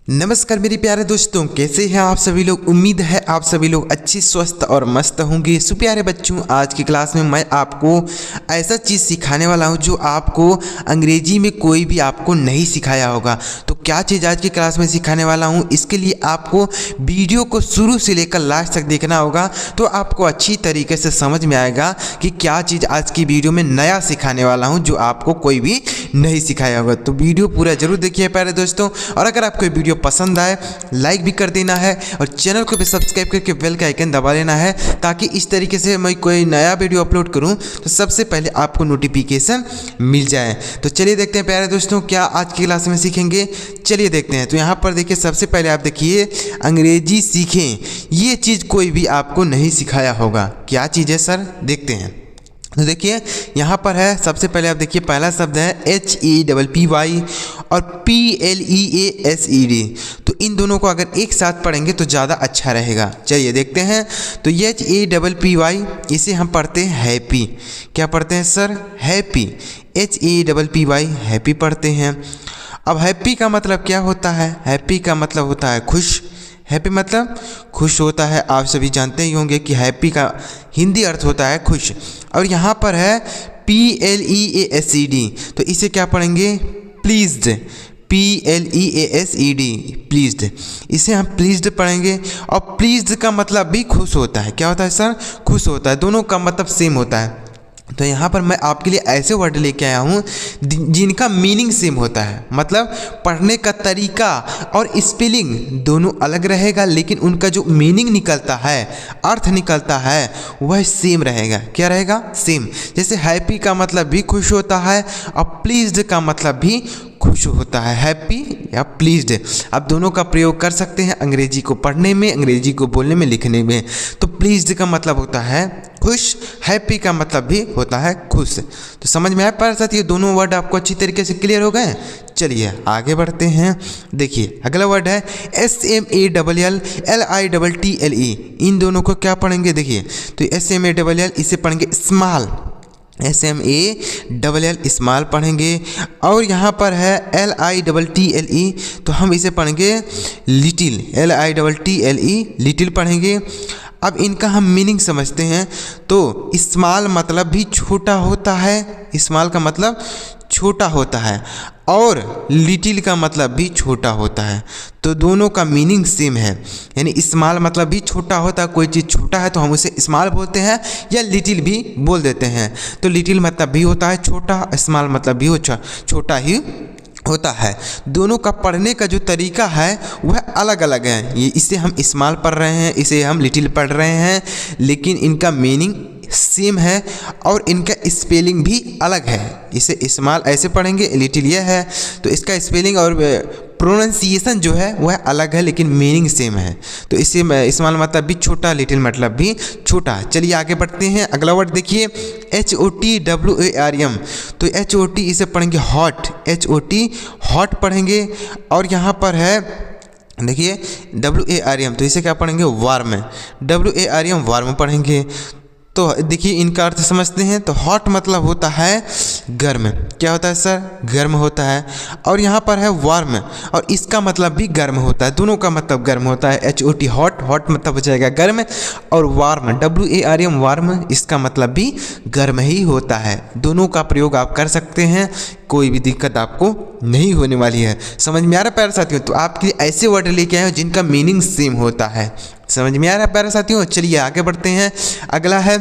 नमस्कार मेरे प्यारे दोस्तों, कैसे हैं आप सभी लोग। उम्मीद है आप सभी लोग अच्छी स्वस्थ और मस्त होंगे। सुप्यारे बच्चों, आज की क्लास में मैं आपको ऐसा चीज़ सिखाने वाला हूं जो आपको अंग्रेजी में कोई भी आपको नहीं सिखाया होगा। तो क्या चीज़ आज की क्लास में सिखाने वाला हूं, इसके लिए आपको वीडियो को शुरू से लेकर लास्ट तक देखना होगा, तो आपको अच्छी तरीके से समझ में आएगा कि क्या चीज़ आज की वीडियो में नया सिखाने वाला हूँ जो आपको कोई भी नहीं सिखाया होगा। तो वीडियो पूरा जरूर देखिए प्यारे दोस्तों, और अगर आपको वीडियो पसंद आए लाइक भी कर देना है और चैनल को भी सब्सक्राइब करके बेल का आइकन दबा लेना है, ताकि इस तरीके से मैं कोई नया वीडियो अपलोड करूं तो सबसे पहले आपको नोटिफिकेशन मिल जाए। तो चलिए देखते हैं प्यारे दोस्तों क्या आज की क्लास में सीखेंगे। चलिए देखते हैं। तो यहाँ पर देखिए, सबसे पहले आप देखिए अंग्रेजी सीखें, ये चीज़ कोई भी आपको नहीं सिखाया होगा। क्या चीज़ है सर, देखते हैं। तो देखिए यहाँ पर है, सबसे पहले आप देखिए पहला शब्द है HEPPY और PLEASED। तो इन दोनों को अगर एक साथ पढ़ेंगे तो ज़्यादा अच्छा रहेगा। चलिए देखते हैं। तो HEPPY इसे हम पढ़ते हैं हैप्पी। क्या पढ़ते हैं सर, हैप्पी। HEPPY हैप्पी पढ़ते हैं। अब हैप्पी का मतलब क्या होता है, हैप्पी का मतलब होता है खुश। हैप्पी मतलब खुश होता है। आप सभी जानते ही होंगे कि हैप्पी का हिंदी अर्थ होता है खुश। और यहाँ पर है PLEASED, तो इसे क्या पढ़ेंगे, प्लीज्ड। PLEASED प्लीज्ड, इसे हम प्लीज्ड पढ़ेंगे। और प्लीज्ड का मतलब भी खुश होता है। क्या होता है सर, खुश होता है। दोनों का मतलब सेम होता है। तो यहाँ पर मैं आपके लिए ऐसे वर्ड लेके आया हूँ जिनका मीनिंग सेम होता है, मतलब पढ़ने का तरीका और स्पेलिंग दोनों अलग रहेगा, लेकिन उनका जो मीनिंग निकलता है, अर्थ निकलता है, वह सेम रहेगा। क्या रहेगा, सेम। जैसे हैप्पी का मतलब भी खुश होता है और प्लीज्ड का मतलब भी खुश होता है, हैप्पी या प्लीज्ड। आप दोनों का प्रयोग कर सकते हैं अंग्रेजी को पढ़ने में, अंग्रेजी को बोलने में, लिखने में। तो प्लीज्ड का मतलब होता है खुश, हैप्पी का मतलब भी होता है खुश। तो समझ में आया प्यारे साथियों, ये दोनों वर्ड आपको अच्छी तरीके से क्लियर हो गए। चलिए आगे बढ़ते हैं। देखिए अगला वर्ड है SMALLLITTLE। इन दोनों को क्या पढ़ेंगे, देखिए तो SMALL इसे पढ़ेंगे स्मॉल। SMALL स्मॉल पढ़ेंगे। और यहाँ पर है LITTLE, तो हम इसे पढ़ेंगे लिटिल। LITTLE लिटिल पढ़ेंगे। अब इनका हम मीनिंग समझते हैं। तो स्मॉल मतलब भी छोटा होता है, स्मॉल का मतलब छोटा होता है, और लिटिल का मतलब भी छोटा होता है। तो दोनों का मीनिंग सेम है। यानी स्मॉल मतलब भी छोटा होता है, कोई चीज़ छोटा है तो हम उसे स्मॉल बोलते हैं या लिटिल भी बोल देते हैं। तो लिटिल मतलब भी होता है छोटा, स्मॉल मतलब भी छोटा ही होता है। दोनों का पढ़ने का जो तरीका है वह अलग अलग है। ये इसे हम स्मॉल पढ़ रहे हैं, इसे हम लिटिल पढ़ रहे हैं, लेकिन इनका मीनिंग सेम है और इनका स्पेलिंग भी अलग है। इसे स्मॉल ऐसे पढ़ेंगे, लिटिल यह है। तो इसका स्पेलिंग और प्रोनाउंसिएशन जो है वह अलग है, लेकिन मीनिंग सेम है। तो इसे स्मॉल मतलब भी छोटा, लिटिल मतलब भी छोटा। चलिए आगे बढ़ते हैं। अगला वर्ड देखिए HOTWARM। तो HOT इसे पढ़ेंगे हॉट। HOT हॉट पढ़ेंगे। और यहाँ पर है देखिए WARM, तो इसे क्या पढ़ेंगे, वार्म। WARM वार्म पढ़ेंगे। तो देखिए इनका अर्थ समझते हैं। तो हॉट मतलब होता है गर्म। क्या होता है सर, गर्म होता है। और यहाँ पर है वार्म, और इसका मतलब भी गर्म होता है। दोनों का मतलब गर्म होता है। HOT हॉट, हॉट मतलब हो जाएगा गर्म, और वार्म WARM वार्म, इसका मतलब भी गर्म ही होता है। दोनों का प्रयोग आप कर सकते हैं, कोई भी दिक्कत आपको नहीं होने वाली है। समझ में आ रहा है प्यारे साथियों। तो आपके लिए ऐसे वर्ड लेके आए हैं जिनका मीनिंग सेम होता है। समझ में आ रहा है प्यारे साथियों। चलिए आगे बढ़ते हैं। अगला है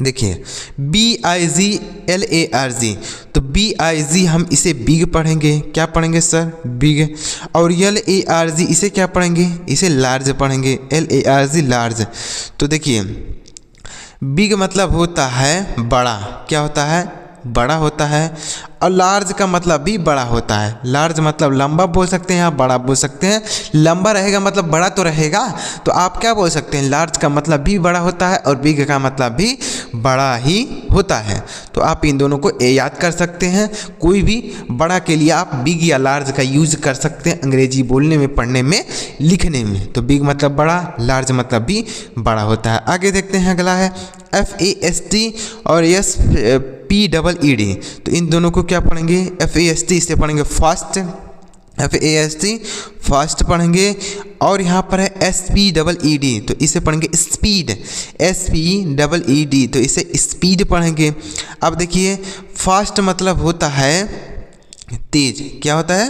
देखिए BIGLARG। तो BIG हम इसे बिग पढ़ेंगे। क्या पढ़ेंगे सर, बिग। और LARG इसे क्या पढ़ेंगे, इसे लार्ज पढ़ेंगे। LARG large. तो देखिए बिग मतलब होता है बड़ा। क्या होता है, बड़ा होता है। और लार्ज का मतलब भी बड़ा होता है। लार्ज मतलब लंबा बोल सकते हैं, आप बड़ा बोल सकते हैं। लंबा रहेगा मतलब बड़ा तो रहेगा, तो आप क्या बोल सकते हैं, लार्ज का मतलब भी बड़ा होता है और बिग का मतलब भी बड़ा ही होता है। तो आप इन दोनों को याद कर सकते हैं। कोई भी बड़ा के लिए आप बिग या लार्ज का यूज कर सकते हैं अंग्रेजी बोलने में, पढ़ने में, लिखने में। तो बिग मतलब बड़ा, लार्ज मतलब भी बड़ा होता है। आगे देखते हैं। अगला है FAST और PEED। तो इन दोनों को क्या पढ़ेंगे, FAST इसे पढ़ेंगे फास्ट। FAST फास्ट पढ़ेंगे। और यहाँ पर है SPEED, तो इसे पढ़ेंगे स्पीड, SPEED, तो इसे स्पीड पढ़ेंगे। अब देखिए फास्ट मतलब होता है तेज, क्या होता है?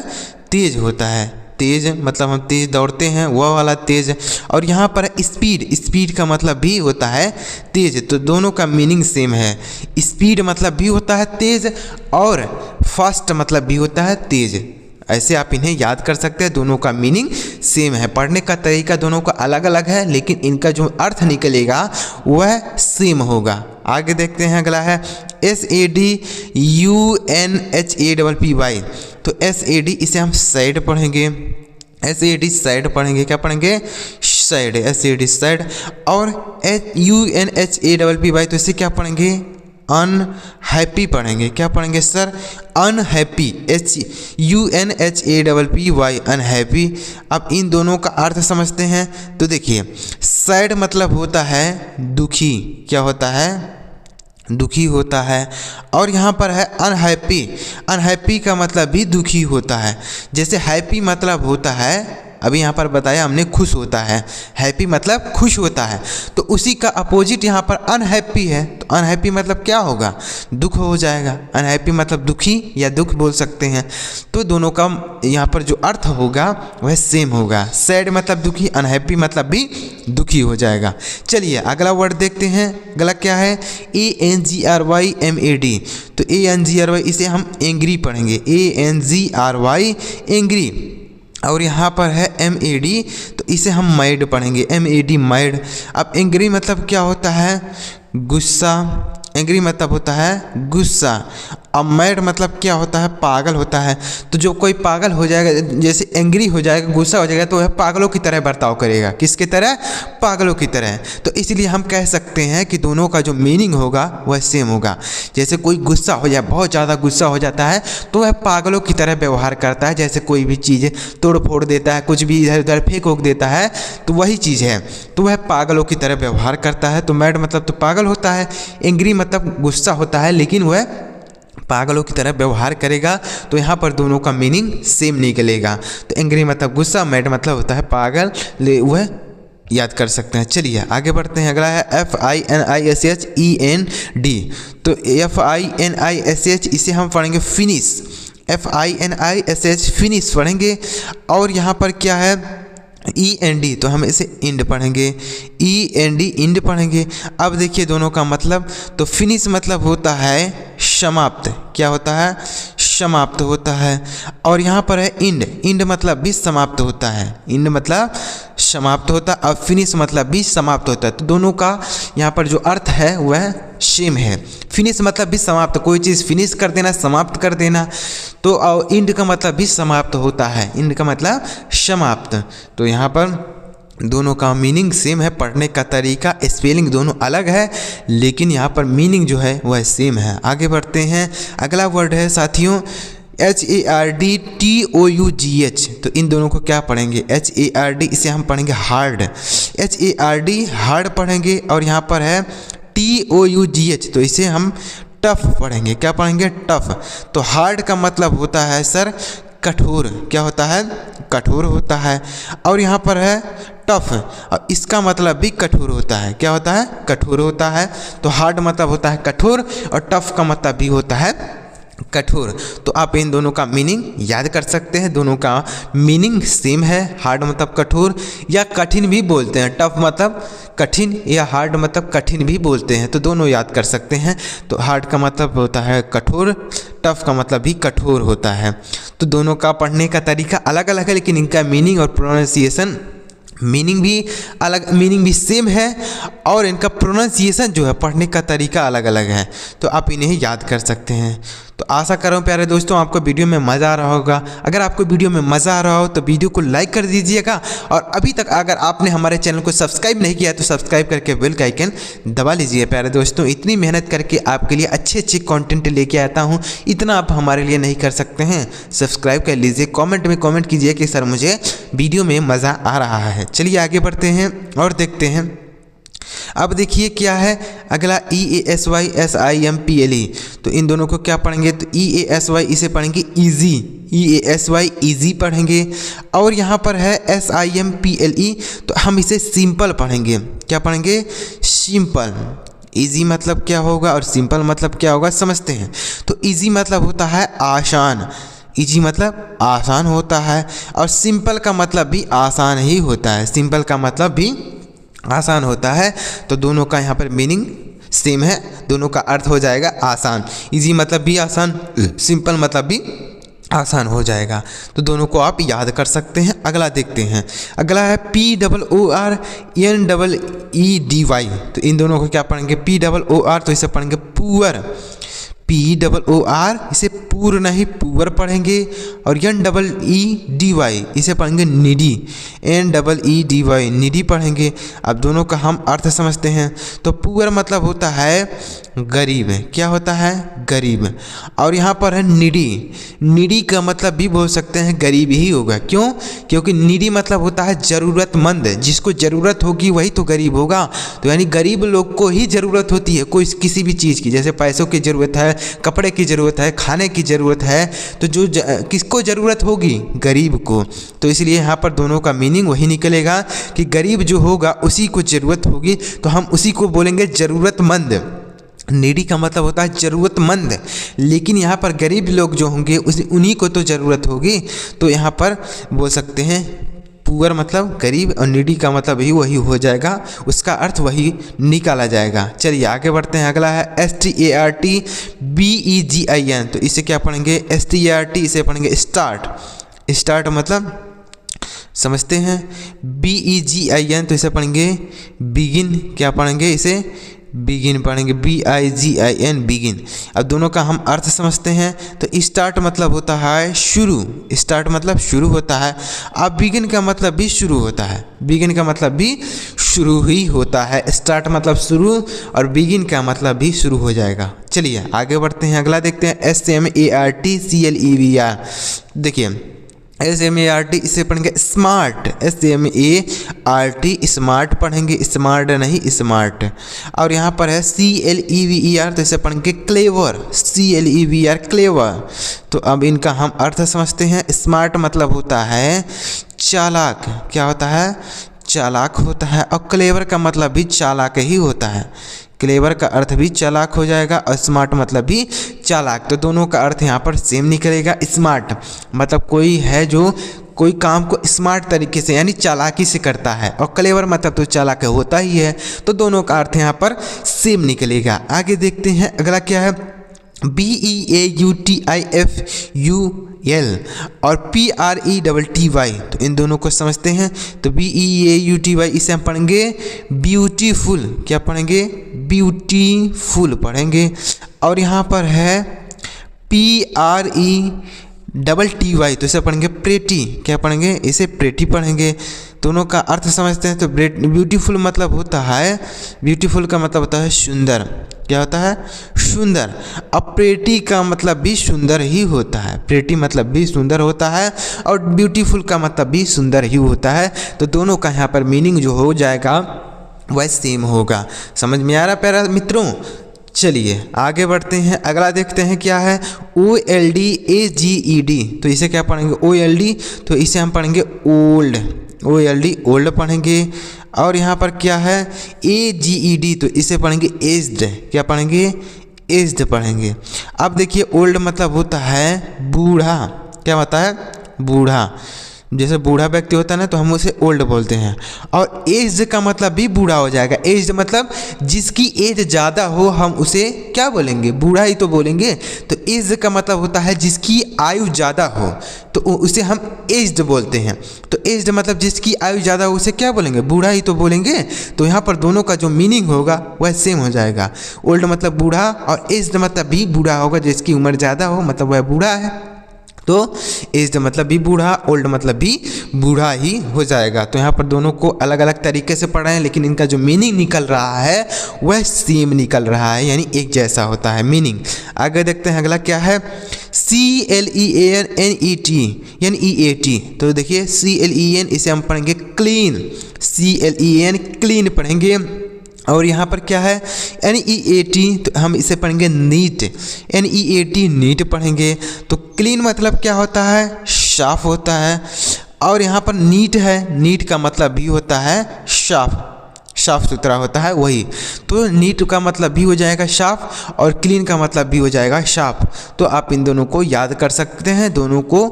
तेज होता है, तेज मतलब हम तेज दौड़ते हैं वह वाला तेज। और यहाँ पर स्पीड, स्पीड का मतलब भी होता है तेज, तो दोनों का मीनिंग सेम है। स्पीड मतलब भी होता है तेज और फास्ट मतलब भी होता है तेज। ऐसे आप इन्हें याद कर सकते हैं, दोनों का मीनिंग सेम है। पढ़ने का तरीका दोनों का अलग अलग है, लेकिन इनका जो अर्थ निकलेगा वह सेम होगा। आगे देखते हैं, अगला है SADUNHAPPY, तो SAD इसे हम सैड पढ़ेंगे, SAD सैड पढ़ेंगे। क्या पढ़ेंगे? Sad, SAD sad. और UNHAPPY, तो इसे क्या पढ़ेंगे? अनहैप्पी पढ़ेंगे। क्या पढ़ेंगे सर? Unhappy, UNHAPPY, unhappy. अब इन दोनों का अर्थ समझते हैं। तो देखिए सैड मतलब होता है दुखी, क्या होता है? दुखी होता है। और यहाँ पर है अनहैप्पी, अनहैप्पी का मतलब भी दुखी होता है। जैसे हैप्पी मतलब होता है, अभी यहाँ पर बताया हमने, खुश होता है, हैप्पी मतलब खुश होता है, तो उसी का अपोजिट यहाँ पर अनहैप्पी है। तो अनहैप्पी मतलब क्या होगा? दुख हो जाएगा। अनहैप्पी मतलब दुखी या दुख बोल सकते हैं। तो दोनों का यहाँ पर जो अर्थ होगा वह सेम होगा। सैड मतलब दुखी, अनहैप्पी मतलब भी दुखी हो जाएगा। चलिए अगला वर्ड देखते हैं, अगला क्या है? ANGRYMAD, तो ANGRY इसे हम एंग्री पढ़ेंगे, ANGRY एंग्री। और यहाँ पर है MAD, तो इसे हम मैड पढ़ेंगे, MAD मैड। अब एंग्री मतलब क्या होता है? गुस्सा, एंग्री मतलब होता है गुस्सा। अब मैड मतलब क्या होता है? पागल होता है। तो जो कोई पागल हो जाएगा, जैसे एंग्री हो जाएगा, गुस्सा हो जाएगा, तो वह पागलों की तरह बर्ताव करेगा। किसकी तरह? पागलों की तरह। तो इसलिए हम कह सकते हैं कि दोनों का जो मीनिंग होगा वह सेम होगा। जैसे कोई गुस्सा हो जाए, बहुत ज़्यादा गुस्सा हो जाता है, तो वह पागलों की तरह व्यवहार करता है। जैसे कोई भी चीज़ तोड़ फोड़ देता है, कुछ भी इधर उधर फेंक ओक देता है, तो वही चीज़ है, तो वह पागलों की तरह व्यवहार करता है। तो मैड मतलब तो पागल होता है, एंग्री मतलब गुस्सा होता है, लेकिन वह पागलों की तरह व्यवहार करेगा। तो यहाँ पर दोनों का मीनिंग सेम निकलेगा। तो एंग्री मतलब गुस्सा, मैड मतलब होता है पागल, वह याद कर सकते हैं। चलिए आगे बढ़ते हैं, अगला है FINISHEND, तो FINISH इसे हम पढ़ेंगे फिनिश, FINISH फिनिश पढ़ेंगे। और यहाँ पर क्या है? END, तो हम इसे इंड पढ़ेंगे, END इंड पढ़ेंगे। अब देखिए दोनों का मतलब, तो फिनिश मतलब होता है समाप्त, क्या होता है? समाप्त होता है। और यहाँ पर है इंड, इंड मतलब भी समाप्त होता है, इंड मतलब समाप्त होता है, और फिनिश मतलब भी समाप्त होता है। तो दोनों का यहाँ पर जो अर्थ है वह सेम है। फिनिश मतलब भी समाप्त, कोई चीज़ फिनिश कर देना, समाप्त कर देना। तो और इंड का मतलब भी समाप्त होता है, इंड का मतलब समाप्त। तो यहाँ पर दोनों का मीनिंग सेम है, पढ़ने का तरीका, स्पेलिंग दोनों अलग है, लेकिन यहाँ पर मीनिंग जो है वह सेम है। आगे बढ़ते हैं, अगला वर्ड है साथियों HARDTOUGH, तो इन दोनों को क्या पढ़ेंगे? HARD इसे हम पढ़ेंगे हार्ड, HARD हार्ड पढ़ेंगे। और यहाँ पर है TOUGH, तो इसे हम टफ पढ़ेंगे। क्या पढ़ेंगे? टफ। तो हार्ड का मतलब होता है सर कठोर, क्या होता है? कठोर होता है। और यहाँ पर है टफ, और इसका मतलब भी कठोर होता है, क्या होता है? कठोर होता है। तो हार्ड मतलब होता है कठोर, और टफ का मतलब भी होता है कठोर। तो आप इन दोनों का मीनिंग याद कर सकते हैं, दोनों का मीनिंग सेम है। हार्ड मतलब कठोर या कठिन भी बोलते हैं, टफ मतलब कठिन या हार्ड मतलब कठिन भी बोलते हैं, तो दोनों याद कर सकते हैं। तो हार्ड का मतलब होता है कठोर, टफ का मतलब भी कठोर होता है। तो दोनों का पढ़ने का तरीका अलग अलग है, लेकिन इनका मीनिंग और प्रोनाउंसिएशन मीनिंग भी अलग, मीनिंग भी सेम है, और इनका प्रोनाउंसिएशन जो है पढ़ने का तरीका अलग अलग है। तो आप इन्हें याद कर सकते हैं। तो आशा कर रहा हूँ प्यारे दोस्तों आपको वीडियो में मज़ा आ रहा होगा। अगर आपको वीडियो में मज़ा आ रहा हो तो वीडियो को लाइक कर दीजिएगा, और अभी तक अगर आपने हमारे चैनल को सब्सक्राइब नहीं किया तो सब्सक्राइब करके बेल का आइकन दबा लीजिए। प्यारे दोस्तों इतनी मेहनत करके आपके लिए अच्छे अच्छे कंटेंट लेके आता हूँ, इतना आप हमारे लिए नहीं कर सकते हैं? सब्सक्राइब कर लीजिए, कॉमेंट में कॉमेंट कीजिए कि सर मुझे वीडियो में मज़ा आ रहा है। चलिए आगे बढ़ते हैं और देखते हैं, अब देखिए क्या है अगला EASY SIMPLE, तो इन दोनों को क्या पढ़ेंगे, तो EASY इसे पढ़ेंगे ईजी, EASY ईजी पढ़ेंगे। और यहाँ पर है SIMPLE, तो हम इसे सिंपल पढ़ेंगे। क्या पढ़ेंगे, सिंपल। इजी मतलब क्या होगा और सिंपल मतलब क्या होगा समझते हैं। तो इजी मतलब होता है आसान, इजी मतलब आसान होता है, और सिंपल का मतलब भी आसान ही होता है, सिंपल का मतलब भी आसान होता है। तो दोनों का यहाँ पर मीनिंग सेम है, दोनों का अर्थ हो जाएगा आसान। इजी मतलब भी आसान, सिंपल मतलब भी आसान हो जाएगा। तो दोनों को आप याद कर सकते हैं। अगला देखते हैं, अगला है POORNEEDY, तो इन दोनों को क्या पढ़ेंगे, POOR, तो इसे पढ़ेंगे पुअर, POOR इसे पूर नहीं पुअर पढ़ेंगे। और NEEDY इसे पढ़ेंगे निडी, NEEDY निडी पढ़ेंगे। अब दोनों का हम अर्थ समझते हैं। तो पुअर मतलब होता है गरीब, क्या होता है, गरीब। और यहाँ पर है निडी, निडी का मतलब भी बोल सकते हैं गरीब ही होगा। क्यों, क्योंकि निडी मतलब होता है ज़रूरतमंद, जिसको ज़रूरत होगी वही तो गरीब होगा। तो यानी गरीब लोग को ही ज़रूरत होती है कोई किसी भी चीज़ की, जैसे पैसों की ज़रूरत है, कपड़े की ज़रूरत है, खाने की ज़रूरत है, तो जो किसको ज़रूरत होगी, गरीब को। तो इसलिए यहाँ पर दोनों का मीनिंग वही निकलेगा कि गरीब जो होगा उसी को ज़रूरत होगी, तो हम उसी को बोलेंगे ज़रूरतमंद। नीडी का मतलब होता है ज़रूरतमंद, लेकिन यहाँ पर गरीब लोग जो होंगे उन्हीं को तो ज़रूरत होगी। तो यहाँ पर बोल सकते हैं पुअर मतलब गरीब, और नीडी का मतलब भी वही हो जाएगा, उसका अर्थ वही निकाला जाएगा। चलिए आगे बढ़ते हैं। अगला है STARTBEGIN, तो इसे क्या पढ़ेंगे, START इसे पढ़ेंगे स्टार्ट, स्टार्ट मतलब समझते हैं। BEGIN तो इसे पढ़ेंगे बिगिन, क्या पढ़ेंगे, इसे बिगिन पढ़ेंगे, BIGIN बिगिन। अब दोनों का हम अर्थ समझते हैं। तो स्टार्ट मतलब होता है शुरू, स्टार्ट मतलब शुरू होता है। अब बिगिन का मतलब भी शुरू होता है, बिगिन का मतलब भी शुरू ही होता है। स्टार्ट मतलब शुरू और बिगिन का मतलब भी शुरू हो जाएगा। चलिए आगे बढ़ते हैं। अगला देखते हैं SMARTCLEVR, देखिए SMART इसे पढ़ेंगे स्मार्ट, SMART स्मार्ट पढ़ेंगे, स्मार्ट नहीं स्मार्ट। और यहाँ पर है CLEVER, तो इसे पढ़ेंगे क्लेवर, CLEVR क्लेवर। तो अब इनका हम अर्थ समझते हैं। स्मार्ट मतलब होता है चालाक, क्या होता है, चालाक होता है। और क्लेवर का मतलब भी चालाक ही होता है, क्लेवर का अर्थ भी चालाक हो जाएगा और स्मार्ट मतलब भी चालाक। तो दोनों का अर्थ यहाँ पर सेम निकलेगा। स्मार्ट मतलब कोई है जो कोई काम को स्मार्ट तरीके से यानी चालाकी से करता है, और क्लेवर मतलब तो चालाक होता ही है। तो दोनों का अर्थ यहाँ पर सेम निकलेगा। आगे देखते हैं अगला क्या है, BEAUTIFUL और PRETTY, तो इन दोनों को समझते हैं। तो BEAUTY इसे हम पढ़ेंगे ब्यूटीफुल, क्या पढ़ेंगे, ब्यूटीफुल पढ़ेंगे। और यहाँ पर है PRETTY, तो इसे पढ़ेंगे प्रेटी, क्या पढ़ेंगे, इसे प्रेटी पढ़ेंगे। दोनों का अर्थ समझते हैं। तो ब्यूटीफुल मतलब होता है, ब्यूटीफुल का मतलब होता है सुंदर, क्या होता है, सुंदर। अब प्रेटी का मतलब भी सुंदर ही होता है, प्रेटी मतलब भी सुंदर होता है, और ब्यूटीफुल का मतलब भी सुंदर ही होता है। तो दोनों का यहाँ पर मीनिंग जो हो जाएगा वह सेम होगा। समझ में आ रहा प्यारा मित्रों। चलिए आगे बढ़ते हैं। अगला देखते हैं क्या है, OLDAGED, तो इसे क्या पढ़ेंगे, OLD, तो इसे हम पढ़ेंगे ओल्ड, OLD ओल्ड पढ़ेंगे। और यहाँ पर क्या है AGED, तो इसे पढ़ेंगे एज्ड, क्या पढ़ेंगे, एज्ड पढ़ेंगे। अब देखिए ओल्ड मतलब होता है बूढ़ा, क्या होता है, बूढ़ा। जैसे बूढ़ा व्यक्ति होता है ना, तो हम उसे ओल्ड बोलते हैं। और एज का मतलब भी बूढ़ा हो जाएगा। एज मतलब जिसकी एज ज़्यादा हो हम उसे क्या बोलेंगे, बूढ़ा ही तो बोलेंगे। तो एज का मतलब होता है जिसकी आयु ज़्यादा हो, तो उसे हम एज्ड बोलते हैं। तो एज्ड मतलब जिसकी आयु ज़्यादा हो उसे क्या बोलेंगे, बूढ़ा ही तो बोलेंगे। तो यहाँ पर दोनों का जो मीनिंग होगा वह सेम हो जाएगा। ओल्ड मतलब बूढ़ा और एज्ड मतलब भी बूढ़ा होगा, जिसकी उम्र ज़्यादा हो मतलब वह बूढ़ा है। तो एज्ड मतलब भी बूढ़ा, ओल्ड मतलब भी बूढ़ा ही हो जाएगा। तो यहाँ पर दोनों को अलग अलग तरीके से पढ़ा है, लेकिन इनका जो मीनिंग निकल रहा है वह सेम निकल रहा है, यानी एक जैसा होता है मीनिंग। आगे देखते हैं अगला क्या है, CLEANET, तो देखिए CLEN इसे हम पढ़ेंगे क्लीन, CLEN क्लीन पढ़ेंगे। और यहाँ पर क्या है NEAT, तो हम इसे पढ़ेंगे नीट, NEAT नीट पढ़ेंगे। तो क्लीन मतलब क्या होता है, साफ होता है। और यहाँ पर नीट है, नीट का मतलब भी होता है साफ, साफ सुथरा होता है वही। तो नीट का मतलब भी हो जाएगा साफ और क्लीन का मतलब भी हो जाएगा साफ। तो आप इन दोनों को याद कर सकते हैं। दोनों को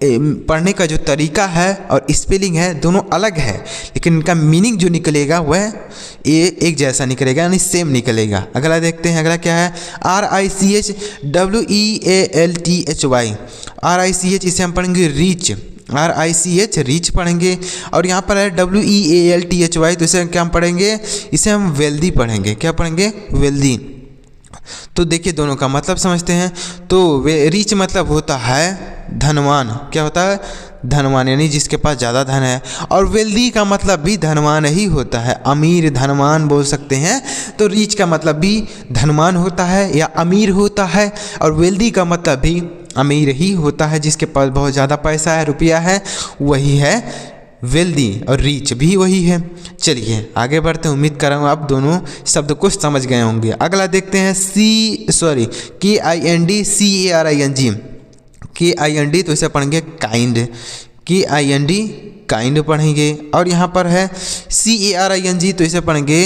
पढ़ने का जो तरीका है और स्पेलिंग है दोनों अलग है, लेकिन इनका मीनिंग जो निकलेगा वह ये एक जैसा निकलेगा, यानी सेम निकलेगा। अगला देखते हैं, अगला क्या है RICHWEALTHY, RICH इसे हम पढ़ेंगे रीच, RICH रीच पढ़ेंगे। और यहाँ पर है WEALTHY, तो इसे क्या हम पढ़ेंगे, इसे हम वेल्दी पढ़ेंगे। क्या पढ़ेंगे, वेल्दी। तो देखिए दोनों का मतलब समझते हैं। तो रीच मतलब होता है धनवान, क्या होता है, धनवान, यानी जिसके पास ज़्यादा धन है। और वेल्दी का मतलब भी धनवान ही होता है, अमीर धनवान बोल सकते हैं। तो रीच का मतलब भी धनवान होता है या अमीर होता है, और वेल्दी का मतलब भी अमीर ही होता है, जिसके पास बहुत ज़्यादा पैसा है, रुपया है, वही है वेल्दी। और रीच भी वही है। चलिए आगे बढ़ते हैं, उम्मीद कर रहा हूँ आप दोनों शब्द को समझ गए होंगे। अगला देखते हैं KIND, तो इसे पढ़ेंगे काइंड, KIND काइंड पढ़ेंगे। और यहाँ पर है CARING, तो इसे पढ़ेंगे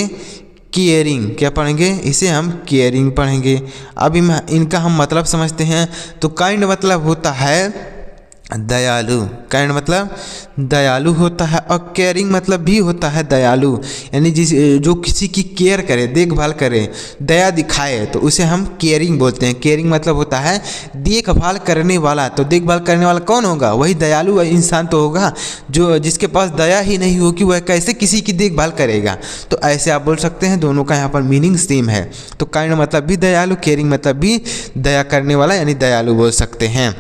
केयरिंग। क्या पढ़ेंगे, इसे हम केयरिंग पढ़ेंगे। अब इनका हम मतलब समझते हैं। तो काइंड मतलब होता है दयालु, काइंड मतलब दयालु होता है। और केयरिंग मतलब भी होता है दयालु, यानी जो किसी की केयर करे, देखभाल करे, दया दिखाए, तो उसे हम केयरिंग बोलते हैं। केयरिंग मतलब होता है देखभाल करने वाला। तो देखभाल करने वाला कौन होगा, वही दयालु इंसान तो होगा। जो जिसके पास दया ही नहीं होगी वह कैसे किसी की देखभाल करेगा। तो ऐसे आप बोल सकते हैं, दोनों का यहाँ पर मीनिंग सेम है। तो काइंड मतलब भी दयालु, केयरिंग मतलब भी दया करने वाला, यानी दयालु बोल सकते हैं।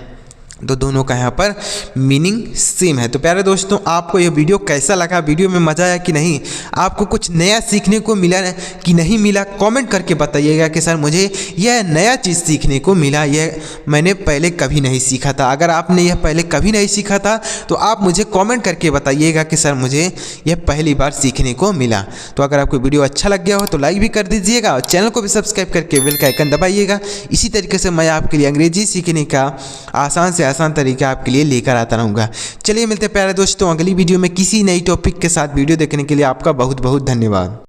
तो दोनों का यहाँ पर मीनिंग सेम है। तो प्यारे दोस्तों, आपको यह वीडियो कैसा लगा, वीडियो में मज़ा आया कि नहीं, आपको कुछ नया सीखने को मिला कि नहीं मिला, कमेंट करके बताइएगा कि सर मुझे यह नया चीज़ सीखने को मिला, यह मैंने पहले कभी नहीं सीखा था। अगर आपने यह पहले कभी नहीं सीखा था तो आप मुझे कमेंट करके बताइएगा कि सर मुझे यह पहली बार सीखने को मिला। तो अगर आपको वीडियो अच्छा लग गया हो तो लाइक भी कर दीजिएगा और चैनल को भी सब्सक्राइब करके बेल का आइकन दबाइएगा। इसी तरीके से मैं आपके लिए अंग्रेजी सीखने का आसान से आसान तरीका आपके लिए लेकर आता रहूँगा। चलिए मिलते हैं प्यारे दोस्तों अगली वीडियो में किसी नई टॉपिक के साथ। वीडियो देखने के लिए आपका बहुत बहुत धन्यवाद।